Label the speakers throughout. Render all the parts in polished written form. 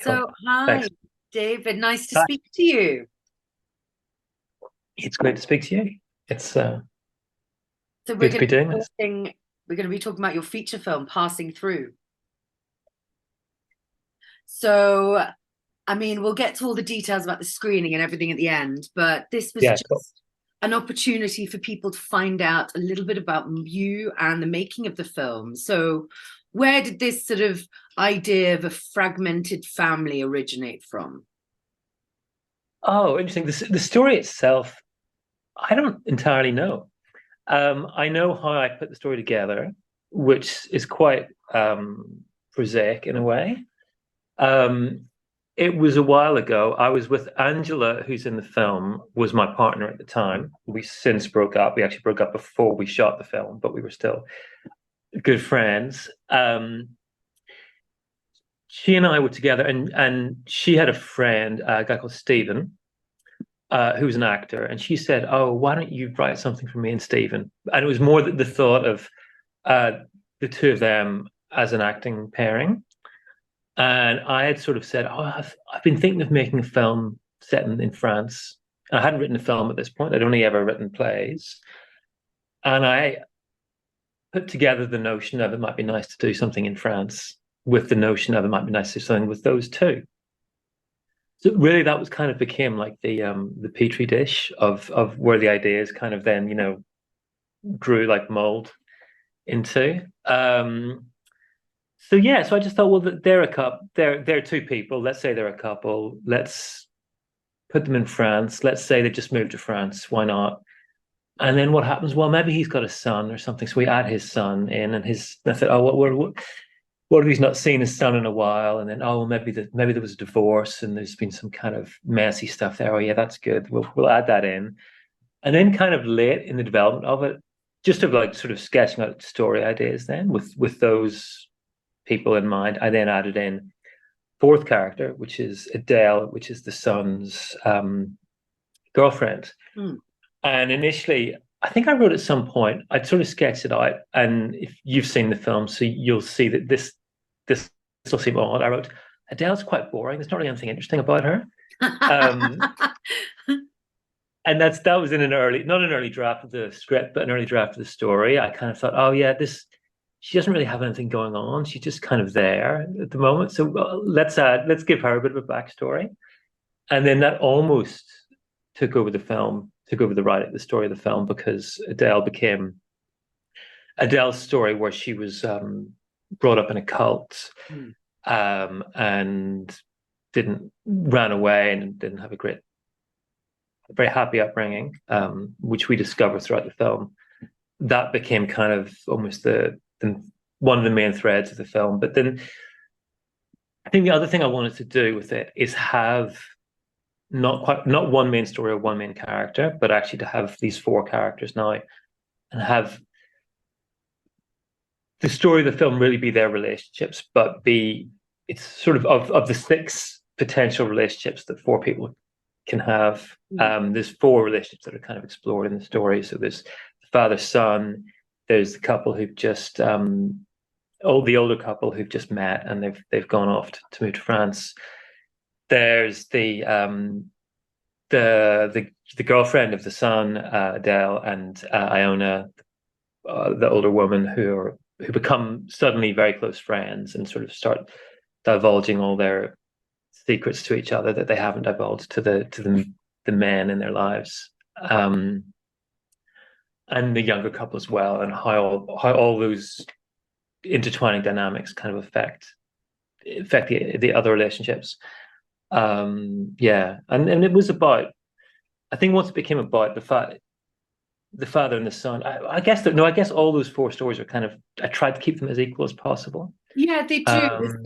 Speaker 1: So,
Speaker 2: Cool.
Speaker 1: hi,
Speaker 2: Thanks.
Speaker 1: David. Nice to
Speaker 2: Hi.
Speaker 1: speak to you.
Speaker 2: It's great to speak to you. It's
Speaker 1: So, we're
Speaker 2: good to
Speaker 1: going to
Speaker 2: be doing
Speaker 1: be
Speaker 2: this.
Speaker 1: talking about your feature film, Passing Through. So, I mean, we'll get to all the details about the screening and everything at the end, but this was
Speaker 2: Yeah, cool.
Speaker 1: just an opportunity for people to find out a little bit about you and the making of the film. So, where did this sort of idea of a fragmented family originate from?
Speaker 2: Oh, interesting. The story itself, I don't entirely know. I know how I put the story together, which is quite prosaic in a way. Um, it was a while ago. I was with Angela, who's in the film, was my partner at the time. We since broke up. We actually broke up before we shot the film, but we were still good friends. She and I were together, and she had a friend, a guy called Stephen, who was an actor, and she said, "Oh, why don't you write something for me and Stephen?" And it was more the thought of uh, the two of them as an acting pairing. And I had sort of said, "Oh, I've been thinking of making a film set in France." And I hadn't written a film at this point; I'd only ever written plays, and I put together the notion of it might be nice to do something in France with the notion of it might be nice to do something with those two. So really, that was kind of became like the petri dish of where the ideas kind of then grew like mold into. So yeah, so I just thought, well, they're a couple, they're two people. Let's say they're a couple. Let's put them in France. Let's say they just moved to France. Why not? And then what happens? Well, maybe he's got a son or something. So we add his son in, and his. I thought, oh, what if he's not seen his son in a while? And then, oh, well, maybe there was a divorce, and there's been some kind of messy stuff there. Oh, yeah, that's good. We'll add that in. And then, kind of late in the development of it, just of like sort of sketching out story ideas. Then with those people in mind, I then added in fourth character, which is Adele, which is the son's girlfriend.
Speaker 1: Hmm.
Speaker 2: And initially, I think I wrote at some point, I'd sort of sketched it out. And if you've seen the film, so you'll see that this will seem odd. I wrote, Adele's quite boring. There's not really anything interesting about her. Um, and that was in an early, not an early draft of the script, but an early draft of the story. I kind of thought, oh yeah, this she doesn't really have anything going on. She's just kind of there at the moment. So let's give her a bit of a backstory. And then that almost took over the film, took over the writing, the story of the film, because Adele became Adele's story, where she was brought up in a cult
Speaker 1: Hmm.
Speaker 2: and didn't ran away and didn't have a very happy upbringing, which we discover throughout the film. That became kind of almost the one of the main threads of the film. But then I think the other thing I wanted to do with it is have not one main story or one main character, but actually to have these four characters now and have the story of the film really be their relationships, but be it's sort of the six potential relationships that four people can have.
Speaker 1: Hmm.
Speaker 2: There's four relationships that are kind of explored in the story. So there's the father son. There's the couple who've just the older couple who've just met and they've gone off to move to France. There's the girlfriend of the son, Adele, and Iona, the older woman, who become suddenly very close friends and sort of start divulging all their secrets to each other that they haven't divulged to the men in their lives. And the younger couple as well, and how all those intertwining dynamics kind of affect the other relationships. Yeah, and it was about. I think once it became about the father and the son, I guess that no, I guess all those four stories are kind of. I tried to keep them as equal as possible.
Speaker 1: Yeah, they do.
Speaker 2: Um,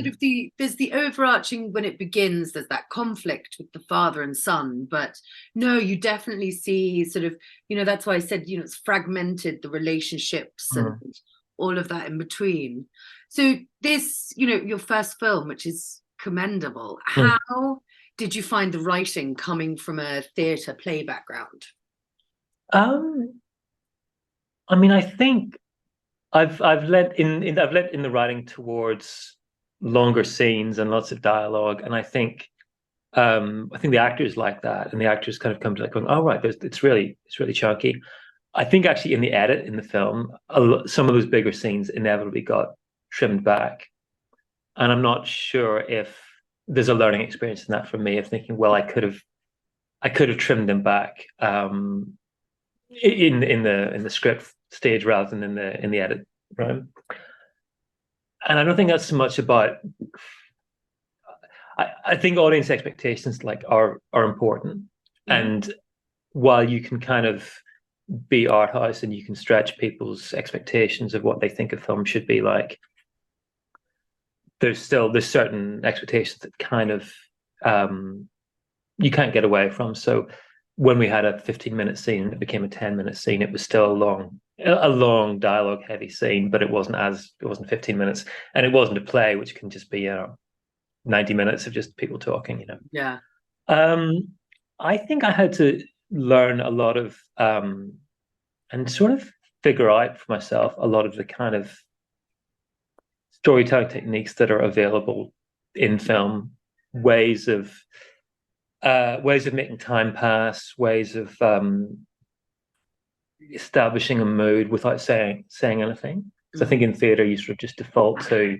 Speaker 1: There's the overarching when it begins, there's that conflict with the father and son. But no, you definitely see sort of, that's why I said, it's fragmented the relationships and
Speaker 2: mm,
Speaker 1: all of that in between. So this, your first film, which is commendable,
Speaker 2: mm.
Speaker 1: how did you find the writing coming from a theatre play background?
Speaker 2: Um, I mean, I think I've led in the writing towards. longer scenes and lots of dialogue. And I think the actors like that, and the actors kind of come to like going, oh right, it's really chunky. I think actually in the edit in the film, some of those bigger scenes inevitably got trimmed back, and I'm not sure if there's a learning experience in that for me of thinking, well, I could have trimmed them back in the script stage rather than in the edit, right? And I don't think that's so much about. I think audience expectations like are important, and while you can kind of be art house and you can stretch people's expectations of what they think a film should be like, there's certain expectations that kind of you can't get away from. So when we had a 15-minute scene and it became a 10-minute scene, it was still a long dialogue heavy scene, but it wasn't 15 minutes, and it wasn't a play, which can just be 90 minutes of just people talking.
Speaker 1: Yeah.
Speaker 2: I think I had to learn a lot of and sort of figure out for myself a lot of the kind of storytelling techniques that are available in film, ways of making time pass, ways of establishing a mood without saying anything. So I think in theater you sort of just default to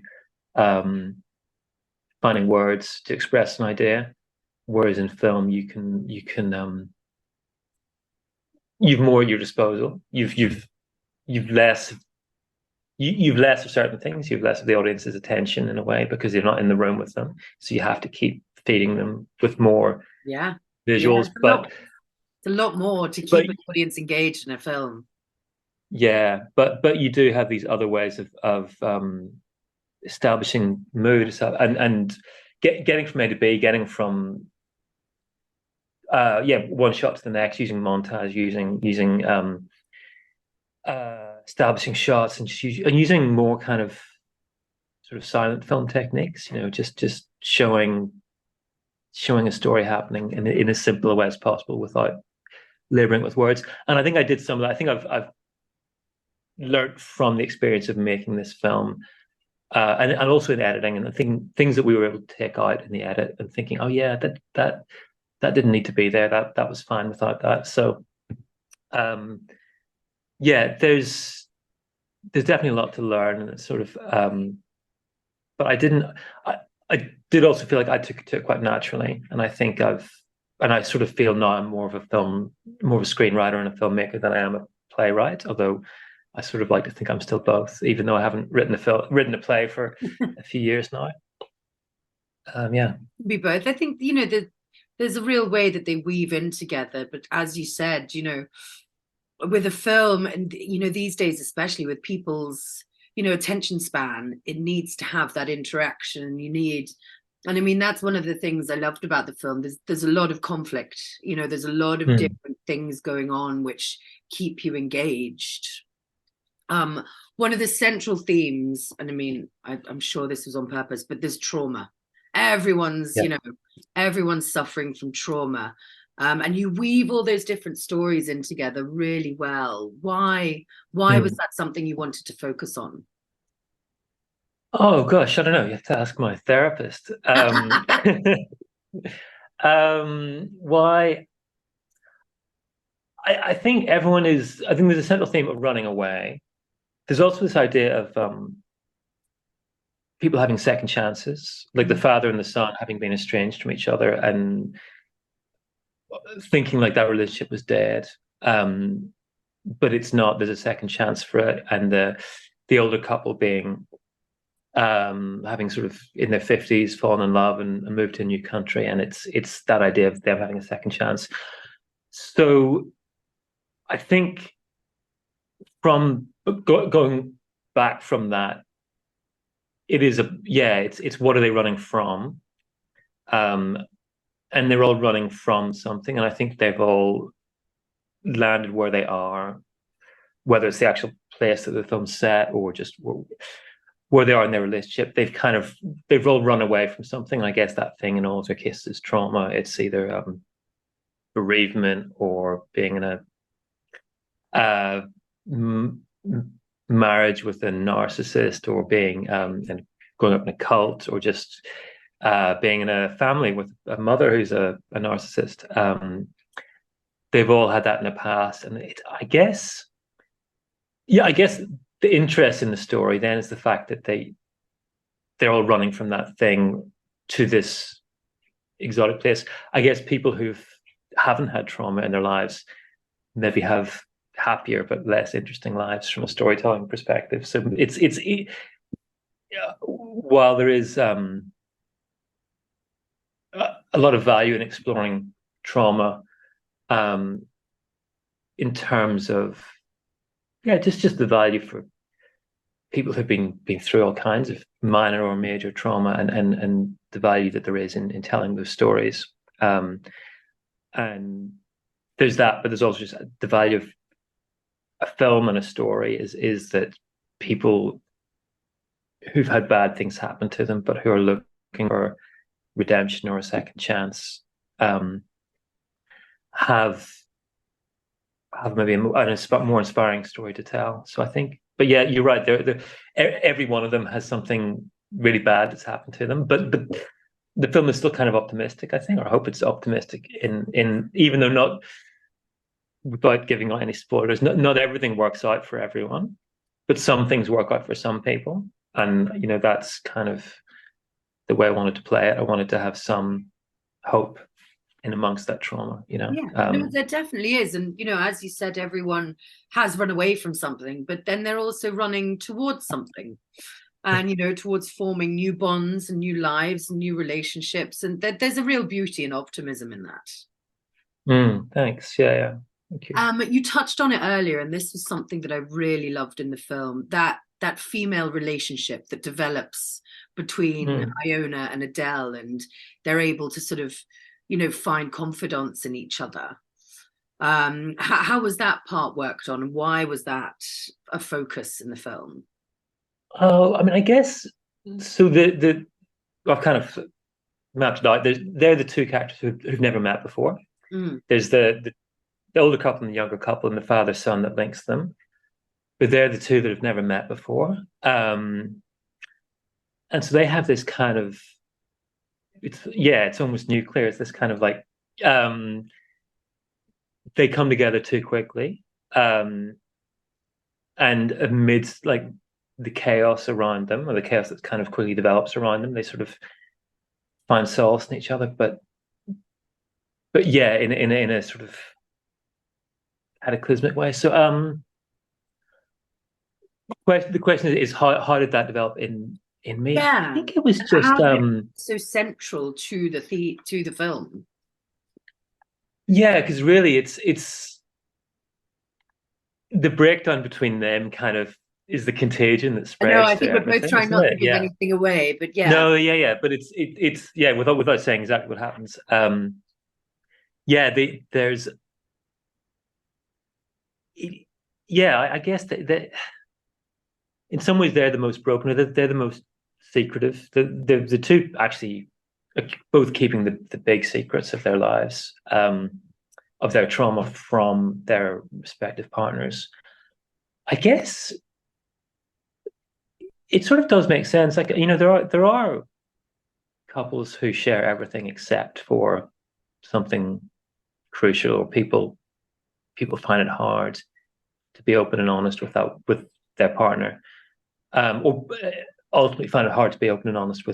Speaker 2: finding words to express an idea, whereas in film you've more at your disposal. You've less of certain things. You've less of the audience's attention in a way because you're not in the room with them. So you have to keep feeding them with more visuals.
Speaker 1: Yeah,
Speaker 2: but
Speaker 1: it's a lot more to keep an audience engaged in a film.
Speaker 2: Yeah, but you do have these other ways of establishing mood and getting from A to B, getting from one shot to the next, using montage, using establishing shots, and using more kind of sort of silent film techniques. Just showing a story happening in as simple a way as possible without laboring with words. And I think I did some of that. I think I've learned from the experience of making this film. And also in editing, and I think things that we were able to take out in the edit, and thinking, oh yeah, that didn't need to be there. That was fine without that. So, there's definitely a lot to learn, and it's sort of. But I did also feel like I took it to it quite naturally, and I think I sort of feel now I'm more of a screenwriter and a filmmaker than I am a playwright, although I sort of like to think I'm still both, even though I haven't written a play for a few years now.
Speaker 1: Be both. I think there's a real way that they weave in together. But as you said, with a film, and these days, especially with people's attention span, it needs to have that interaction. And I mean, that's one of the things I loved about the film. There's a lot of conflict. There's a lot of different things going on which keep you engaged. One of the central themes, and I mean, I'm sure this was on purpose, but there's trauma. Everyone's suffering from trauma. And you weave all those different stories in together really well. Why was that something you wanted to focus on?
Speaker 2: Oh gosh, I don't know. You have to ask my therapist. Why? I think I think there's a central theme of running away. There's also this idea of people having second chances, like the father and the son having been estranged from each other and thinking like that relationship was dead. But it's not. There's a second chance for it, and the older couple being having sort of in their 50s fallen in love and moved to a new country, and it's that idea of them having a second chance. So I think from going back from that, it's what are they running from, and they're all running from something, and I think they've all landed where they are, whether it's the actual place that the film's set or just where they are in their relationship. They've all run away from something. I guess that thing in all their cases is trauma. It's either bereavement or being in a marriage with a narcissist, or being in growing up in a cult, or just being in a family with a mother who's a narcissist. They've all had that in the past, and I guess the interest in the story then is the fact that they're all running from that thing to this exotic place. I guess people who haven't had trauma in their lives maybe have happier but less interesting lives from a storytelling perspective. So while there is a lot of value in exploring trauma, in terms of just the value for people who've been through all kinds of minor or major trauma, and the value that there is in telling those stories. And there's that, but there's also just the value of a film and a story is that people who've had bad things happen to them, but who are looking for redemption or a second chance, have maybe a more inspiring story to tell. So I think, but yeah, you're right. Every one of them has something really bad that's happened to them, but the film is still kind of optimistic, I think, or I hope it's optimistic in even though not, without giving out any spoilers, not everything works out for everyone, but some things work out for some people. And, that's kind of the way I wanted to play it. I wanted to have some hope in amongst that trauma,
Speaker 1: Yeah, no, there definitely is. And, as you said, everyone has run away from something, but then they're also running towards something. And, towards forming new bonds and new lives and new relationships. And there's a real beauty and optimism in that.
Speaker 2: Thanks. Yeah. Thank you.
Speaker 1: You touched on it earlier, and this was something that I really loved in the film, that female relationship that develops between Iona and Adele, and they're able to sort of, find confidants in each other. How was that part worked on, and why was that a focus in the film?
Speaker 2: Oh, I mean, I guess so. I've kind of mapped it out. They're the two characters who've never met before. There's the older couple and the younger couple, and the father-son that links them. But they're the two that have never met before. And so they have this kind of, it's almost nuclear. It's this kind of like, they come together too quickly. And amidst like the chaos around them, or the chaos that kind of quickly develops around them, they sort of find solace in each other. But yeah, in a sort of cataclysmic way. So the question is how did that develop in me?
Speaker 1: Yeah,
Speaker 2: I think it was just
Speaker 1: so central to the film.
Speaker 2: Yeah, because really it's the breakdown between them kind of is the contagion that spreads.
Speaker 1: No, I think we're both trying not to give anything away, but yeah.
Speaker 2: No, yeah, but it's without saying exactly what happens. I guess that in some ways they're the most broken, or they're the most secretive. The two actually are both keeping the big secrets of their lives, of their trauma from their respective partners. I guess it sort of does make sense. Like, there are couples who share everything except for something crucial, or people find it hard to be open and honest with their partner, or ultimately find it hard to be open and honest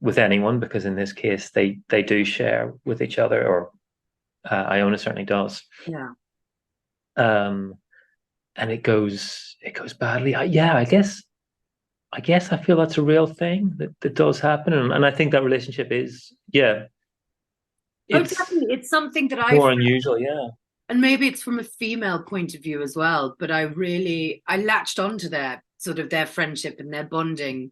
Speaker 2: with anyone, because in this case they do share with each other, or Iona certainly does.
Speaker 1: Yeah.
Speaker 2: And it goes badly. I guess I feel that's a real thing that does happen, and I think that relationship is
Speaker 1: definitely. It's something that I
Speaker 2: more unusual,
Speaker 1: and maybe it's from a female point of view as well, but I latched onto their friendship and their bonding,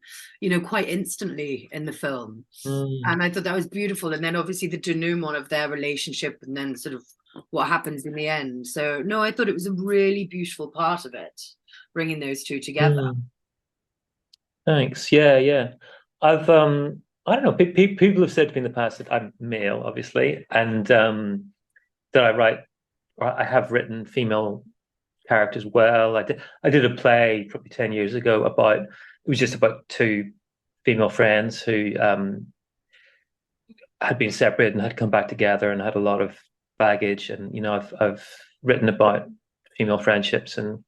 Speaker 1: quite instantly in the film. And I thought that was beautiful. And then obviously the denouement of their relationship, and then sort of what happens in the end. So no, I thought it was a really beautiful part of it, bringing those two together.
Speaker 2: Thanks. Yeah. I've I don't know. People have said to me in the past that I'm male, obviously, and that I have written female characters well. I did a play probably 10 years ago it was just about two female friends who had been separated and had come back together and had a lot of baggage. And I've written about female friendships, and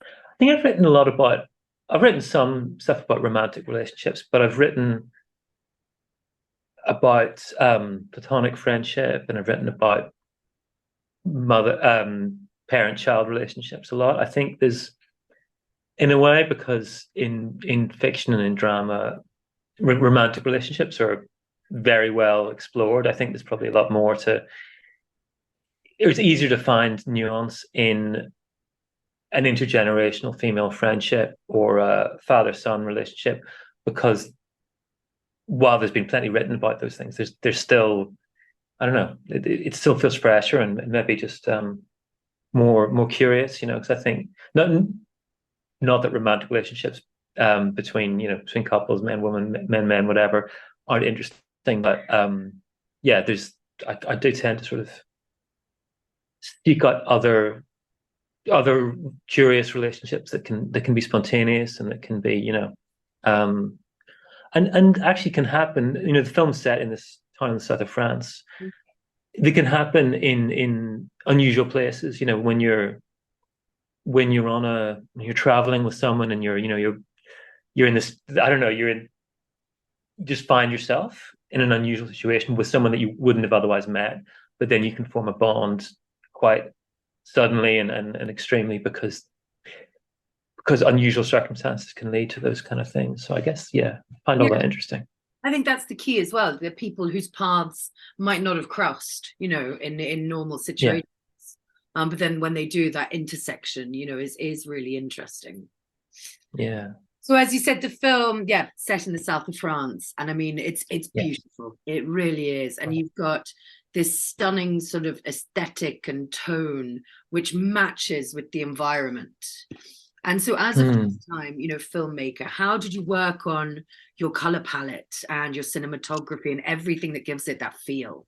Speaker 2: I think I've written some stuff about romantic relationships, but I've written about platonic friendship, and I've written about parent-child relationships a lot. I think there's, in a way, because in fiction and in drama, romantic relationships are very well explored. I think there's probably a lot more to. It was easier to find nuance in an intergenerational female friendship or a father-son relationship, because while there's been plenty written about those things, there's still, I don't know, it still feels fresher and maybe just more curious, because I think not that romantic relationships between couples, men, women, men, whatever, aren't interesting, but yeah, I do tend to sort of seek out other curious relationships that can be spontaneous and that can be and actually can happen. The film's set in this town in the south of France. They can happen in unusual places. When you're traveling with someone and you're in this, I don't know, you just find yourself in an unusual situation with someone that you wouldn't have otherwise met, but then you can form a bond quite suddenly and extremely because unusual circumstances can lead to those kind of things. So I guess, I find all that interesting.
Speaker 1: I think that's the key as well. The people whose paths might not have crossed, in normal situations. But then when they do, that intersection, is really interesting.
Speaker 2: Yeah.
Speaker 1: So as you said, the film, set in the south of France. And I mean, it's beautiful. It really is. And you've got this stunning sort of aesthetic and tone, which matches with the environment. And so as a first-time, filmmaker, how did you work on your color palette and your cinematography and everything that gives it that feel?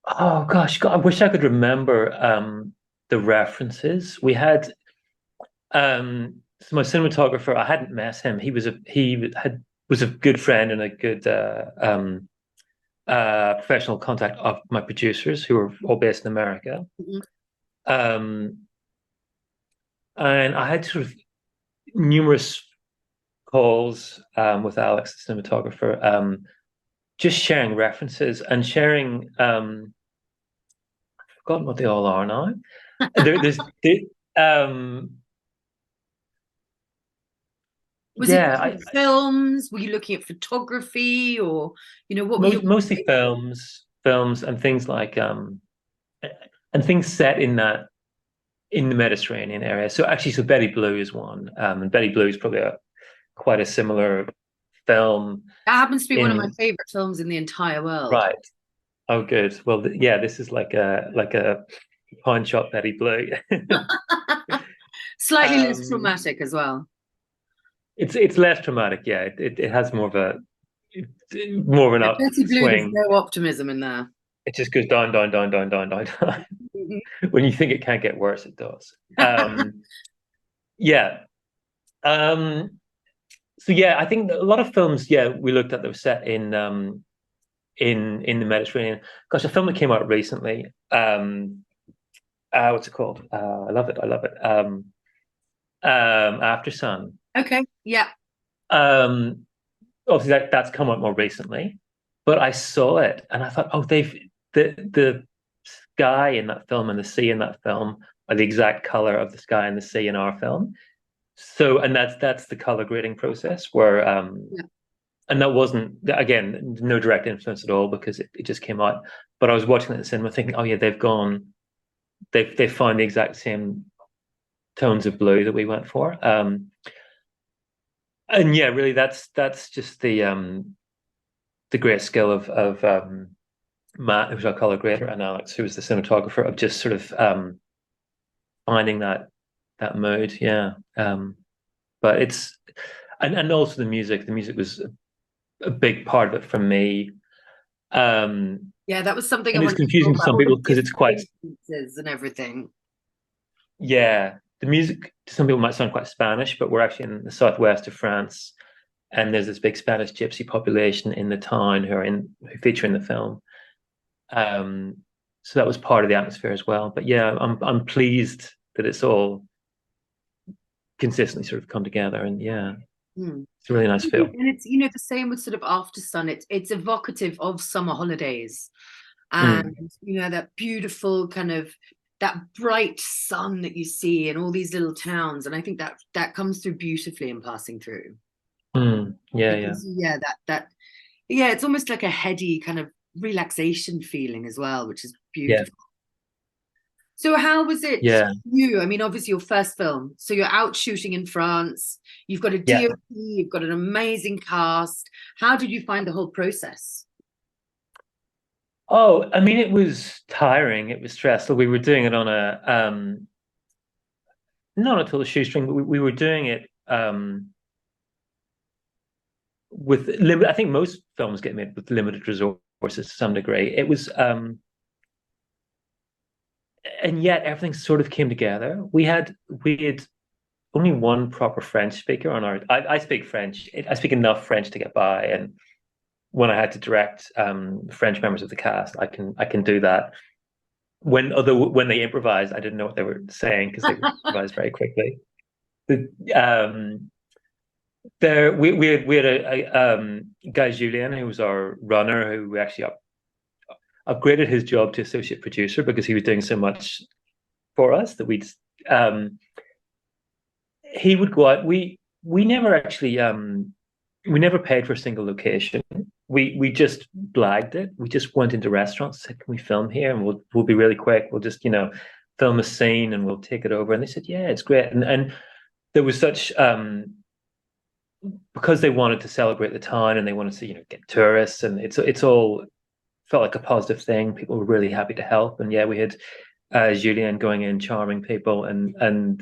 Speaker 2: Oh gosh, God, I wish I could remember the references. We had so my cinematographer, I hadn't met him. He was a good friend and a good professional contact of my producers, who are all based in America. And I had sort of numerous calls with Alex, the cinematographer, just sharing references and sharing. I've forgotten what they all are now.
Speaker 1: Was it films? Were you looking at photography, or what were
Speaker 2: mostly films and things like and things set in the Mediterranean area. So Betty Blue is one, and Betty Blue is probably quite a similar film.
Speaker 1: That happens to be one of my favorite films in the entire world.
Speaker 2: Right. Oh, good. Well, this is like a pawn shop Betty Blue.
Speaker 1: Slightly less traumatic as well.
Speaker 2: It's less traumatic. Yeah, it has more of an upswing.
Speaker 1: Betty Blue, there's no optimism in there.
Speaker 2: It just goes down. When you think it can't get worse, it does. Yeah. So I think a lot of films, we looked at that were set in the Mediterranean. Gosh, a film that came out recently. What's it called? I love it. Aftersun.
Speaker 1: Okay. Yeah.
Speaker 2: Obviously that's come out more recently, but I saw it and I thought, the sky in that film and the sea in that film are the exact color of the sky and the sea in our film. So, and that's the color grading process where, and that wasn't, again, no direct influence at all because it just came out. But I was watching it in the cinema thinking, they've found the exact same tones of blue that we went for. And really, that's just the great skill of Matt, who's our color grader, and Alex, who was the cinematographer, of just sort of finding that mood. But it's and also the music. The music was a big part of it for me.
Speaker 1: That was something.
Speaker 2: And it's confusing to some people because it's quite
Speaker 1: and everything.
Speaker 2: Yeah, the music to some people might sound quite Spanish, but we're actually in the southwest of France, and there's this big Spanish gypsy population in the town who feature in the film. So that was part of the atmosphere as well. But yeah, I'm pleased that it's all consistently sort of come together, and yeah, it's a really nice film.
Speaker 1: And it's, you know, the same with sort of After Sun. It's evocative of summer holidays, and you know, that beautiful kind of, that bright sun that you see in all these little towns, and I think that that comes through beautifully in Passing Through.
Speaker 2: Yeah,
Speaker 1: It
Speaker 2: yeah,
Speaker 1: gives you, yeah, that yeah, it's almost like a heady kind of relaxation feeling as well, which is
Speaker 2: yeah,
Speaker 1: beautiful. So how was it
Speaker 2: yeah,
Speaker 1: for you? I mean, obviously your first film. So you're out shooting in France. You've got a
Speaker 2: yeah.
Speaker 1: DOP, you've got an amazing cast. How did you find the whole process?
Speaker 2: Oh, I mean, it was tiring. It was stressful. We were doing it on a not at all a shoestring, but we were doing it with limit. I think most films get made with limited resources to some degree. It was, and yet everything sort of came together. We had only one proper French speaker on our. I speak French. I speak enough French to get by, and when I had to direct French members of the cast, I can do that. When they improvised, I didn't know what they were saying because they improvised very quickly. The there we had a guy Julien who was our runner who we actually upgraded his job to associate producer because he was doing so much for us that he would go out. We never actually we never paid for a single location. We just blagged it. We just went into restaurants, said, "Can we film here?" And we'll be really quick. We'll just film a scene and we'll take it over. And they said, "Yeah, it's great." And there was such because they wanted to celebrate the town and they wanted to get tourists, and it's all felt like a positive thing. People were really happy to help, and yeah, we had Julien going in, charming people, and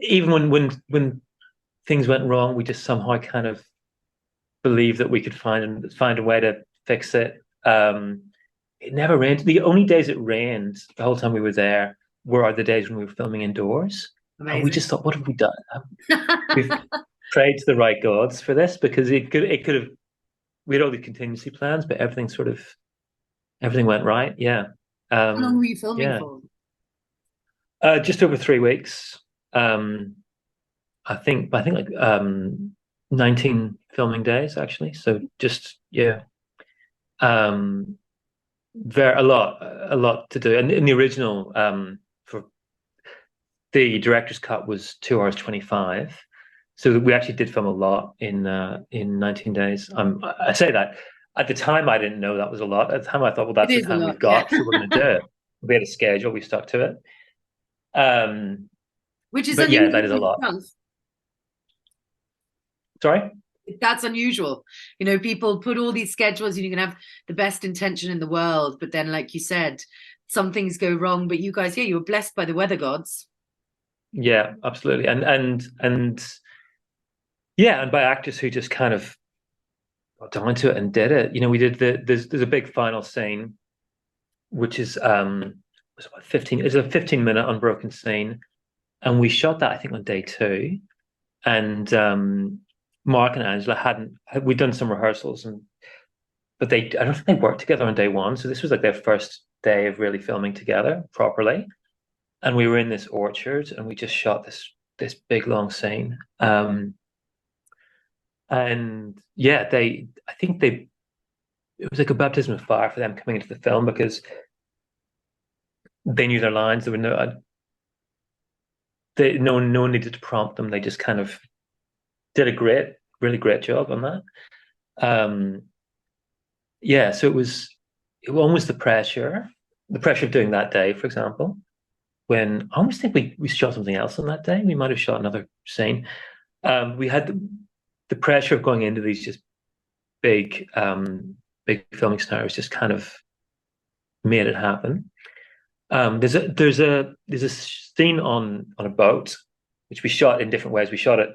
Speaker 2: even when things went wrong, we just somehow kind of believed that we could find a way to fix it. It never rained. The only days it rained the whole time we were there were the days when we were filming indoors. And we
Speaker 1: Amazing.
Speaker 2: just thought, what have we done? We've prayed to the right gods for this because it could have. We had all the contingency plans, but everything went right. Yeah.
Speaker 1: How long were you filming
Speaker 2: Yeah.
Speaker 1: for?
Speaker 2: Just over 3 weeks. I think like 19 filming days actually. So just yeah. Very a lot to do. And in the original for the director's cut was 2 hours 25. So we actually did film a lot in 19 days. I say that at the time I didn't know that was a lot. At the time I thought, well, that's the time we've got, so we're going to do it. We had a schedule, we stuck to it.
Speaker 1: Which is
Speaker 2: but yeah, that is a lot. Sorry?
Speaker 1: That's unusual. People put all these schedules and you can have the best intention in the world, but then, like you said, some things go wrong. But you guys, yeah, you were blessed by the weather gods.
Speaker 2: Yeah, absolutely. And yeah, and by actors who just kind of got down to it and did it. We did there's a big final scene, which is was about 15. It's a 15-minute unbroken scene, and we shot that I think on day 2, and Mark and Angela we'd done some rehearsals, but I don't think they worked together on day 1, so this was like their first day of really filming together properly, and we were in this orchard and we just shot this big long scene. And yeah, it was like a baptism of fire for them coming into the film because they knew their lines. There were no one needed to prompt them. They just kind of did a really great job on that. Yeah, so it was almost the pressure of doing that day, for example, when I almost think we shot something else on that day. We might have shot another scene. We had the pressure of going into these just big filming scenarios just kind of made it happen. There's a scene on a boat which we shot in different ways. We shot it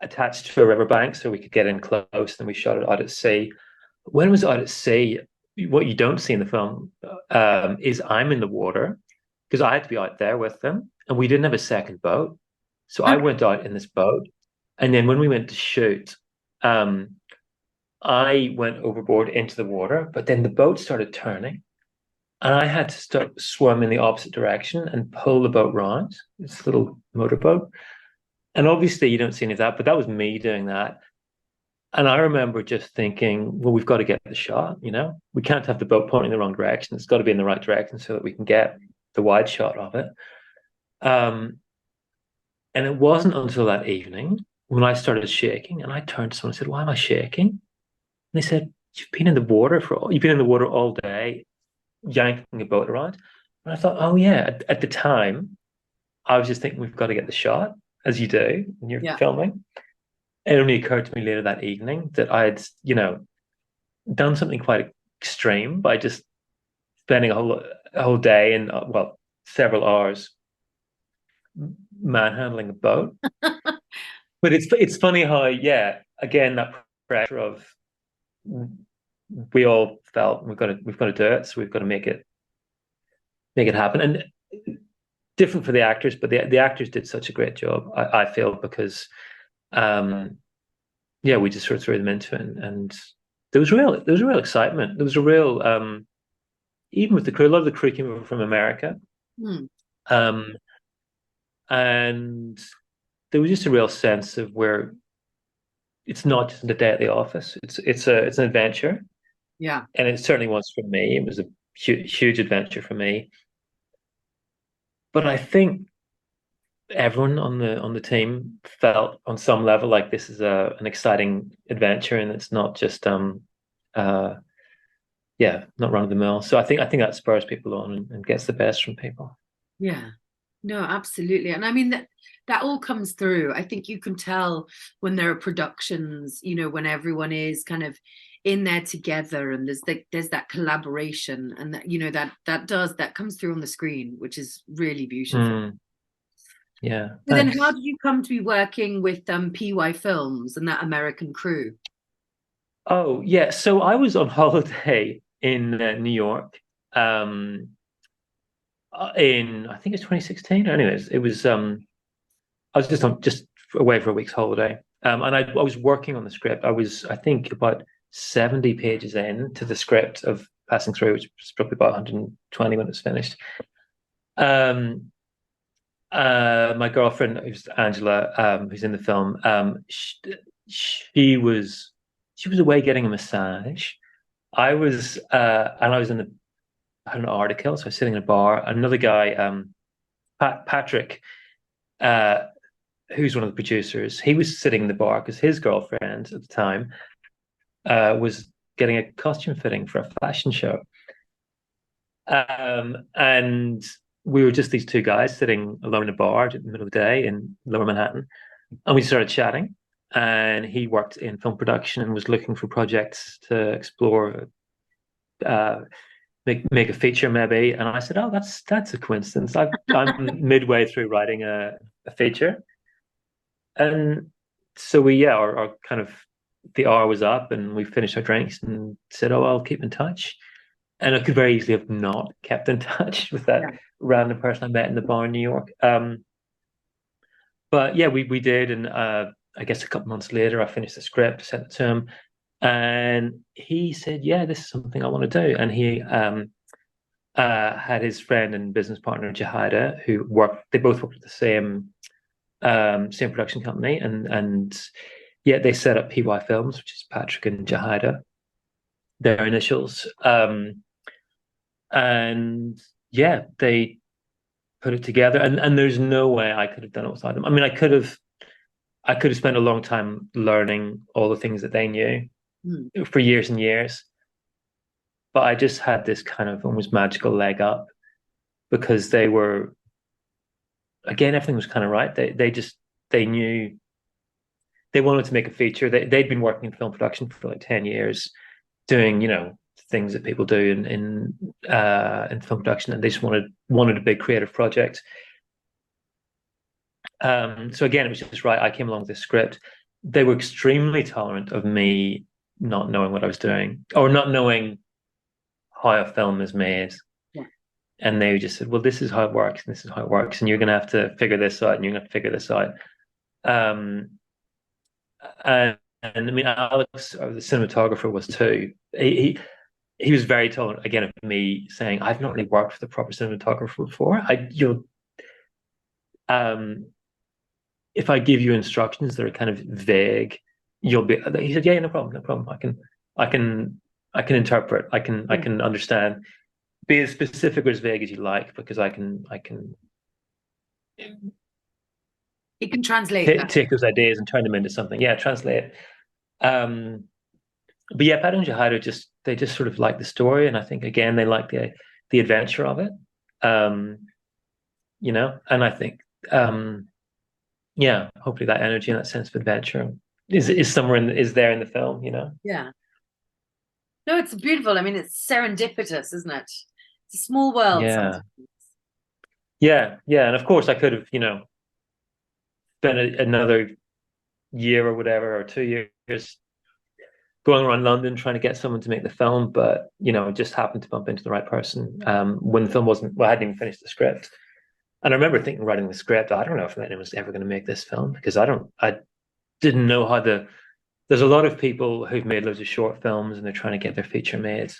Speaker 2: attached to a riverbank so we could get in close. Then we shot it out at sea. When it was out at sea, what you don't see in the film is I'm in the water because I had to be out there with them, and we didn't have a second boat. So I went out in this boat, and then when we went to shoot, I went overboard into the water, but then the boat started turning, and I had to start swim in the opposite direction and pull the boat round. It's a little motorboat. And obviously you don't see any of that, but that was me doing that. And I remember just thinking, well, we've got to get the shot, you know? We can't have the boat pointing in the wrong direction. It's got to be in the right direction so that we can get the wide shot of it. And it wasn't until that evening when I started shaking, and I turned to someone and said, why am I shaking? And they said, you've been in the water all day, yanking a boat around. And I thought, oh yeah, at the time, I was just thinking we've got to get the shot, as you do when you're filming. It only occurred to me later that evening that I had, you know, done something quite extreme by just spending a whole day and well, several hours manhandling a boat. But it's funny how, yeah, again, that pressure of we all felt we've got to do it, so we've got to make it happen. And different for the actors, but the actors did such a great job, I feel, because yeah, we just sort of threw them into it, and there was real excitement. There was a real even with the crew, a lot of the crew came over from America. And there was just a real sense of where it's not just a day at the office. It's an adventure.
Speaker 1: Yeah.
Speaker 2: And it certainly was for me. It was a huge adventure for me. But I think everyone on the team felt on some level like this is an exciting adventure, and it's not just yeah, not run of the mill. So I think that spurs people on and gets the best from people.
Speaker 1: Yeah. No, absolutely. And I mean that all comes through. I think you can tell when there are productions, you know, when everyone is kind of in there together, and there's that collaboration, and that, you know, that comes through on the screen, which is really beautiful.
Speaker 2: Yeah.
Speaker 1: But then how did you come to be working with PY Films and that American crew?
Speaker 2: Oh, yeah. So I was on holiday in New York in, I think it's 2016. Anyways, it was I was just away for a week's holiday. And I was working on the script. I think about 70 pages in to the script of Passing Through, which was probably about 120 when it's finished. My girlfriend, who's Angela, who's in the film, she was away getting a massage. I was I had an article, so I was sitting in a bar. Another guy, Patrick, who's one of the producers, he was sitting in the bar because his girlfriend at the time was getting a costume fitting for a fashion show. And we were just these two guys sitting alone in a bar in the middle of the day in Lower Manhattan. And we started chatting. And he worked in film production and was looking for projects to explore, make a feature maybe. And I said, "Oh, that's a coincidence. I'm midway through writing a feature." And so our kind of the hour was up, and we finished our drinks and said, "Oh, I'll keep in touch." And I could very easily have not kept in touch with that random person I met in the bar in New York. But yeah, we did, and I guess a couple months later, I finished the script, sent it to him, and he said, "Yeah, this is something I want to do." And he had his friend and business partner Jahida, who they both worked at the same production company, and yeah, they set up PY Films, which is Patrick and Jahida, their initials. And yeah, they put it together, and there's no way I could have done it without them. I mean, I could have spent a long time learning all the things that they knew for years and years, but I just had this kind of almost magical leg up because they were, again, everything was kind of right. They knew they wanted to make a feature. They'd been working in film production for like 10 years, doing, you know, things that people do in film production, and they just wanted a big creative project. So again, it was just right. I came along with this script. They were extremely tolerant of me not knowing what I was doing or not knowing how a film is made.
Speaker 1: Yeah.
Speaker 2: and they just said, well, this is how it works, and this is how it works, and you're going to have to figure this out, and you're going to have to figure this out. Um, and I mean, Alex, the cinematographer, was too. He was very tolerant again of me saying, I've not really worked with a proper cinematographer before. If I give you instructions that are kind of vague, you'll be. He said, yeah, no problem, no problem. I can interpret. I can understand. Be as specific or as vague as you like, because I can
Speaker 1: You can translate
Speaker 2: take those ideas and turn them into something. Yeah, translate. But yeah, Pat and Jahairo they just sort of like the story, and I think again they like the adventure of it. You know, and I think yeah, hopefully that energy and that sense of adventure is somewhere is there in the film, you know.
Speaker 1: Yeah. No, it's beautiful. I mean, it's serendipitous, isn't it? It's a small world
Speaker 2: Yeah.
Speaker 1: sometimes.
Speaker 2: Yeah, and of course I could have, you know, spent another year or whatever, or 2 years going around London trying to get someone to make the film, but you know, just happened to bump into the right person when the film wasn't. Well, I hadn't even finished the script, and I remember thinking, writing the script, I don't know if anyone's ever going to make this film, because I didn't know how There's a lot of people who've made loads of short films and they're trying to get their feature made.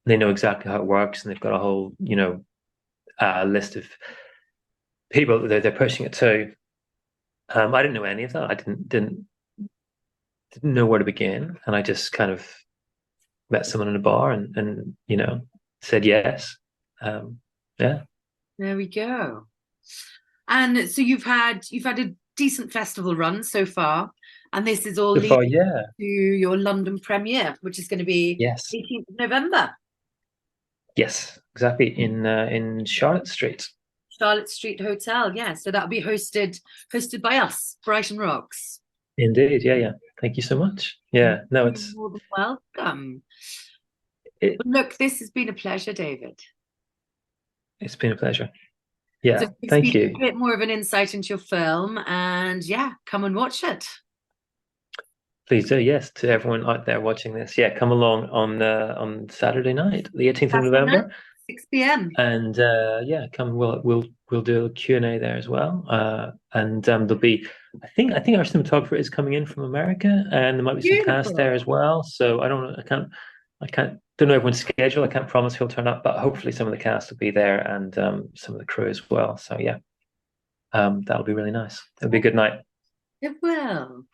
Speaker 2: They know exactly how it works, and they've got a whole, you know, list of people that they're pushing it to. I didn't know any of that. I didn't know where to begin, and I just kind of met someone in a bar and you know, said yes. Yeah.
Speaker 1: There we go. And so you've had a decent festival run so far, and this is all
Speaker 2: So far,
Speaker 1: leading
Speaker 2: yeah.
Speaker 1: to your London premiere, which is going to be
Speaker 2: Yes.
Speaker 1: 18th of November,
Speaker 2: Yes. Exactly. In Charlotte Street.
Speaker 1: Charlotte Street Hotel. Yeah, so that'll be hosted by us, Brighton Rocks.
Speaker 2: Indeed. Yeah. Yeah. Thank you so much. Yeah. No,
Speaker 1: You're more than welcome.
Speaker 2: it,
Speaker 1: Well, look, this has been a pleasure, David.
Speaker 2: it's been a pleasure.
Speaker 1: So
Speaker 2: Yeah.
Speaker 1: it's
Speaker 2: Thank
Speaker 1: been
Speaker 2: you.
Speaker 1: a bit more of an insight into your film, and yeah, come and watch it.
Speaker 2: Please do, yes, to everyone out there watching this. Yeah, come along on Saturday night, the 18th of
Speaker 1: Saturday night,
Speaker 2: November,
Speaker 1: 6 p.m.
Speaker 2: and yeah, come. We'll do a Q&A there as well. And there'll be, I think our cinematographer is coming in from America, and there might be some cast there
Speaker 1: Beautiful.
Speaker 2: as well. So I don't know, don't know everyone's schedule. I can't promise he'll turn up, but hopefully some of the cast will be there, and some of the crew as well. So yeah, that'll be really nice. It'll be a good night.
Speaker 1: It will.